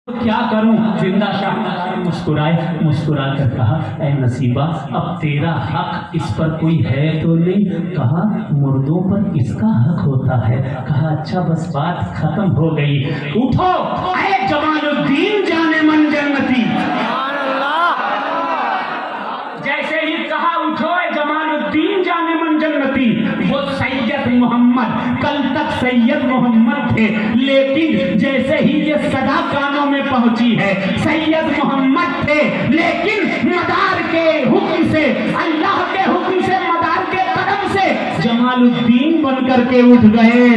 کیا کروں؟ زندہ شاہ مسکرا کر کہا اے نصیبہ اب تیرا حق اس پر کوئی ہے تو نہیں؟ کہا مردوں پر کس کا حق ہوتا ہے؟ کہا اچھا بس بات ختم ہو گئی، اٹھو اے جمال الدین جانے من جنتی۔ جیسے ہی کہا اٹھو اے جمال الدین جانے من جنتی، وہ سید محمد کل تک سید محمد تھے، لیکن جیسے ہی یہ صدا کانوں میں پہنچی ہے سید محمد تھے، لیکن مدار کے حکم سے، اللہ کے حکم سے، مدار کے قدم سے جمال الدین بن کر کے اٹھ گئے،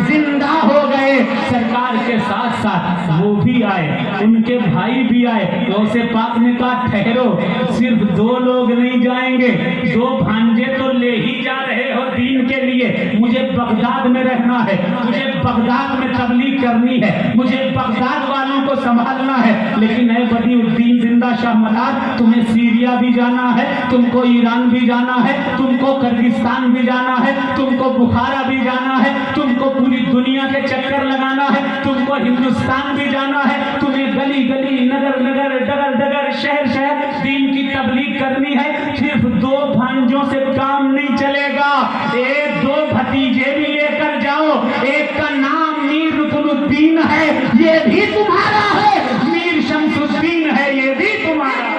زندہ ہو گئے۔ سرکار کے ساتھ ساتھ وہ بھی آئے، ان کے بھائی بھی آئے۔ غوث پاک نے کہا ٹھہرو، صرف 2 لوگ نہیں جائیں گے، 2 بھانجے تو لے ہی جا رہے ہو دین کے لیے، مجھے بغداد میں رہنا ہے، مجھے بغداد میں تبلیغ کرنی ہے، مجھے بغداد والوں کو سنبھالنا ہے، لیکن اے بدیع الدین زندہ شاہ مدار تمہیں سیریا بھی جانا ہے، تم کو ایران بھی جانا ہے، تم کو کرغستان بھی جانا ہے، تم کو بخارا بھی جانا ہے، تم کو پوری دنیا کے چکر لگانا ہے، تم کو ہندوستان بھی جانا ہے، تمہیں گلی گلی نگر نگر ڈگر ڈگر شہر شہر دین کی تبلیغ کرنی ہے۔ صرف 2 بھانجوں سے کام نہیں چلے گا، 2 بھتیجے بھی لے کر جاؤ، ایک کا نام میر رکن الدین ہے، یہ بھی تمہارا ہے، میر شمس الدین ہے، یہ بھی تمہارا ہے۔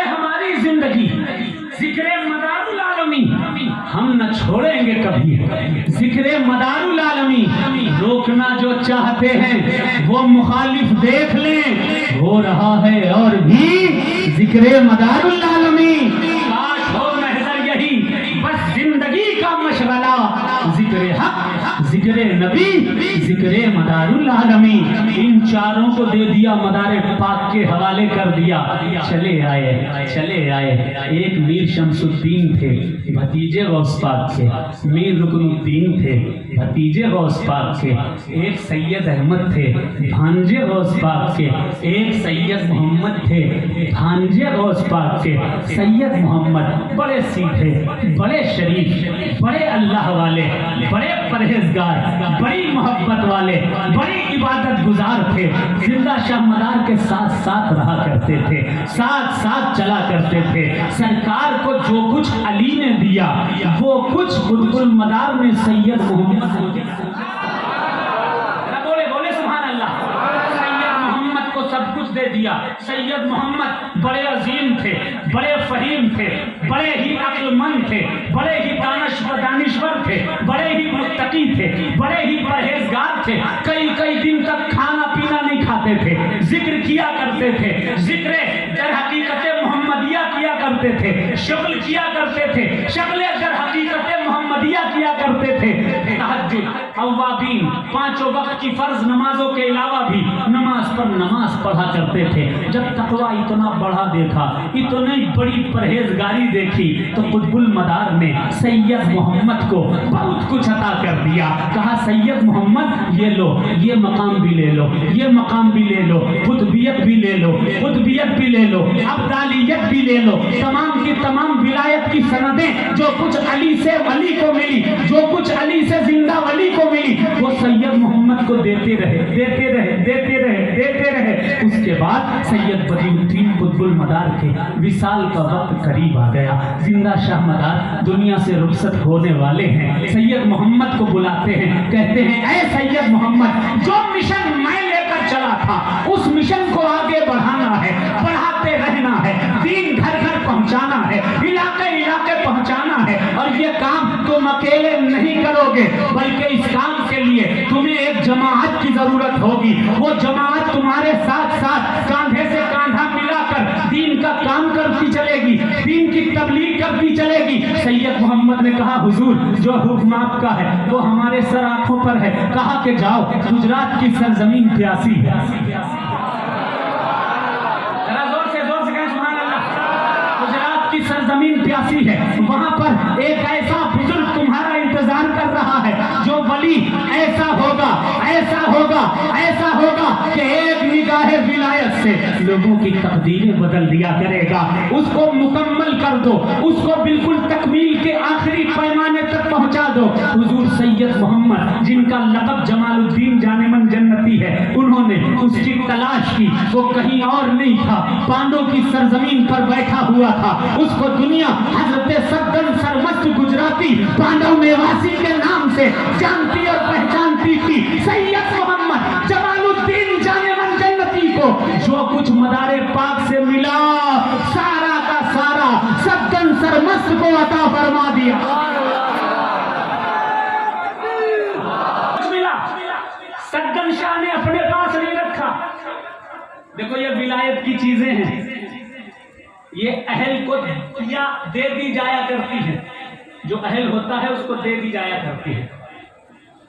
ہماری زندگی ذکر مدار العالمین ہم نہ چھوڑیں گے کبھی، ذکر مدار العالمین روکنا جو چاہتے ہیں وہ مخالف دیکھ لیں، ہو رہا ہے اور بھی ذکر مدار العالمین۔ کاش ہو محضر یہی بس زندگی کا مشغلہ، ذکر حق، ذکر نبی، ذکر مدار العالمین۔ ان چاروں کو دے دیا، مدار پاک کے حوالے کر دیا، چلے آئے۔ ایک میر شمس الدین تھے، بھتیجے غوث پاک کے، میر رکن الدین تھے، بھتیجے غوث پاک کے، ایک سید احمد تھے، بھانجے غوث پاک کے، ایک سید محمد تھے، بھانجے غوث پاک کے۔ سید محمد بڑے سیدھے، بڑے شریف، بڑے اللہ والے، بڑے پرہیزگار، بڑی محبت والے، بڑی عبادت گزار تھے، زندہ شاہ مدار کے ساتھ ساتھ رہا کرتے تھے، ساتھ ساتھ چلا کرتے تھے۔ سرکار کو جو کچھ علی نے دیا وہ کچھ قطب المدار نے سید محمد کو دیا۔ بولے سبحان اللہ۔ سید محمد کو سب کچھ دے دیا۔ سید محمد بڑے عظیم تھے، بڑے فہیم تھے، بڑے ہی عقل مند تھے، بڑے ہی دانشور تھے، بڑے ہی متقی تھے، بڑے ہی پرہیزگار تھے، کئی دن تک کھانا پینا نہیں کھاتے تھے، ذکر کیا کرتے تھے، ذکر در حقیقت محمدیہ کیا کرتے تھے، شغل کیا کرتے تھے، شغل در حقیقت محمدیہ کیا کرتے تھے۔ تہجد، اوابین، 5 وقت کی فرض نمازوں کے علاوہ بھی نماز پر نماز پڑھا کرتے تھے۔ جب تقویٰ اتنا بڑھا دیکھا، اتنی بڑی پرہیزگاری دیکھی تو قطب المدار نے سید محمد کو بہت کچھ عطا کر دیا۔ کہا سید محمد یہ لو، یہ مقام بھی لے لو، یہ مقام بھی لے لو، قطبیت بھی لے لو، قطبیت بھی لے لو، ابدالیت بھی لے لو، تمام کی تمام ولایت کی سندیں جو کچھ علی سے ولی کو ملی، جو کچھ علی سے زندہ ولی کو ملی، وہ سید محمد کو دیتے رہے۔ اس کے بعد سید بدیع الدین قطب المدار کے وصال کا وقت قریب آ گیا، زندہ شاہ مدار دنیا سے رخصت ہونے والے ہیں۔ سید محمد کو بلاتے ہیں، کہتے ہیں اے سید محمد، جو مشن میں لے کر چلا تھا اس مشن کو آگے بڑھانا ہے، بڑھاتے رہنا ہے، دین گھر گھر پہنچانا ہے، علاقے علاقے پہنچانا ہے، اور یہ کام تم اکیلے نہیں کرو گے بلکہ اس کام کے لیے تمہیں ایک جماعت کی ضرورت ہوگی۔ وہ جماعت تمہارے ساتھ ساتھ کاندھے سے کاندھا ملا کر دین کا کام کرتی چلے گی، دین کی تبلیغ کرتی چلے گی۔ سید محمد نے کہا حضور جو حکم آپ کا ہے وہ ہمارے سر آنکھوں پر ہے۔ کہا کہ جاؤ، گجرات کی سرزمین پیاسی ہے، سرزمین پیاسی ہے، وہاں پر ایک ایسا بزرگ تمہارا انتظار کر رہا ہے جو ولی ایسا ہوگا ایسا ہوگا کہ ایک نگاہ ولایت سے لوگوں کی تقدیریں بدل دیا کرے گا. اس کو مکمل کر دو, اس کو بالکل تکمیل کے آخری پیمانے تک پہنچا دو. حضور سید محمد جن کا لقب جمال الدین جانے من جنتی ہے, انہوں نے اس کی تلاش کی. وہ کہیں اور نہیں تھا, پانڈو کی سرزمین پر بیٹھا ہوا تھا. اس کو دنیا حضرت سدن سرمست گجراتی پانڈو میواسی کے نام سے جانتی اور پہچانتی تھی. سید محمد جمال الدین جانے من جنتی کو جو کچھ مدار پاک سے ملا, سارا کا سارا سدن سرمست کو عطا فرما دیا. سدن شاہ نے اپنے پاس نہیں رکھا. دیکھو یہ ولایت کی چیزیں ہیں, یہ اہل کو دے دی جایا کرتی ہے. جو اہل ہوتا ہے اس کو دے دی جایا کرتی ہے.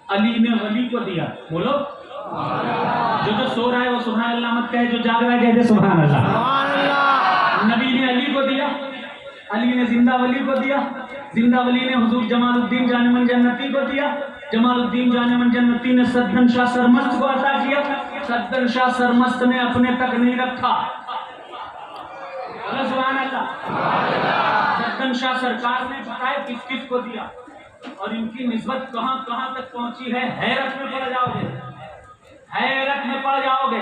علی نے ولی کو دیا, بولو جو سو رہا ہے وہ سبحان اللہ مت کہے, جو جاگ رہا ہے کہتے سبحان اللہ. نبی نے علی کو دیا, علی نے زندہ ولی کو دیا, زندہ ولی نے حضور جمال الدین جانے من جنتی کو دیا, جمال الدین جانے من جنتی نے سدن شاہ سرمست کو عطا کیا. سدن شاہ سرمست نے اپنے تک نہیں رکھا. سبحان اللہ. سدن شاہ سرکار نے بتایا کس کس کو دیا, اور ان کی نسبت کہاں کہاں تک پہنچی ہے. حیرت میں پڑ جاؤ گے, حیرت میں پڑ جاؤ گے.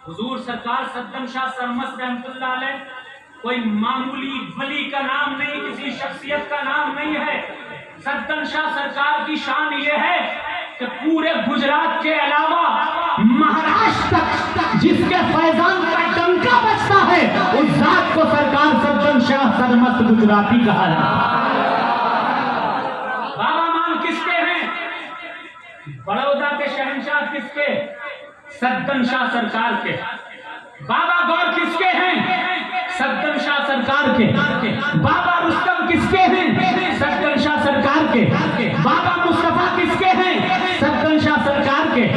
حضور سرکار سدن شاہ سرمست رحمۃ اللہ علیہ کوئی معمولی ولی کا نام نہیں, کسی شخصیت کا نام نہیں ہے. سدن شاہ سرکار کی شان یہ ہے کہ پورے گجرات کے علاوہ مہاراشٹر تک جس کے فیضان کا ڈنکا بجتا ہے اس ذات کو سرکار سدن شاہ سرمست گجراتی کہا جاتا ہے. بابا مان کس کے ہیں؟ بڑودہ کے شہنشاہ کس کے؟ سدن شاہ سرکار کے. بابا گور کس کے ہیں؟ سدن شاہ سرکار کے. بابا رستم کس کے ہیں؟ سدن شاہ سرکار کے. بابا مصطفیٰ کس کے ہیں؟ سدن شاہ سرکار کے.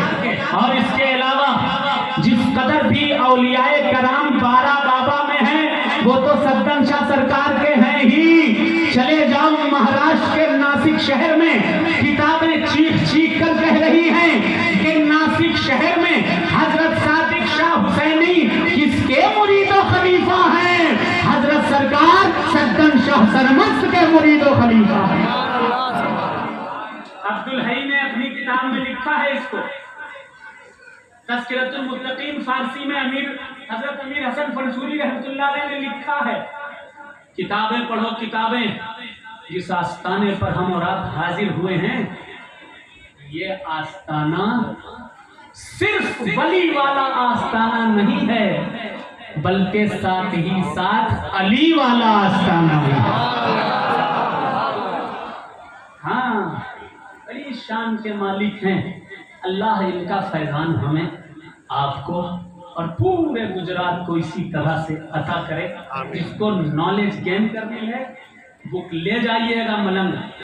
اور اس کے علاوہ جس قدر بھی اولیاء کرام 12 بابا میں ہیں وہ تو سدن شاہ سرکار کے ہیں ہی. چلے جاؤ مہاراشٹر کے ناسک شہر میں کتابیں چیخ چیخ کر کہہ رہی ہیں کہ ناسک شہر میں حضرت صادق شاہ حسینی کس کے مرید و خلیفہ ہیں؟ حضرت سرکار سدن شاہ سرمست کے مرید و خلیفہ ہیں. عبدالحی نے اپنی کتاب میں لکھا ہے اس کو, تذکرۃ المتقین فارسی میں حضرت امیر حسن فنسوری رحمۃ اللہ علیہ نے لکھا ہے. کتابیں پڑھو کتابیں. جس آستانے پر ہم اور آپ حاضر ہوئے ہیں یہ آستانہ صرف ولی والا آستانہ نہیں ہے بلکہ ساتھ ہی ساتھ علی والا آستانہ ہے. ہاں بڑی شان کے مالک ہیں. اللہ ان کا فیضان ہمیں آپ کو اور پورے گجرات کو اسی طرح سے عطا کرے. جس کو نالج گین کرنی ہے بک لے جائیے گا ملنگ.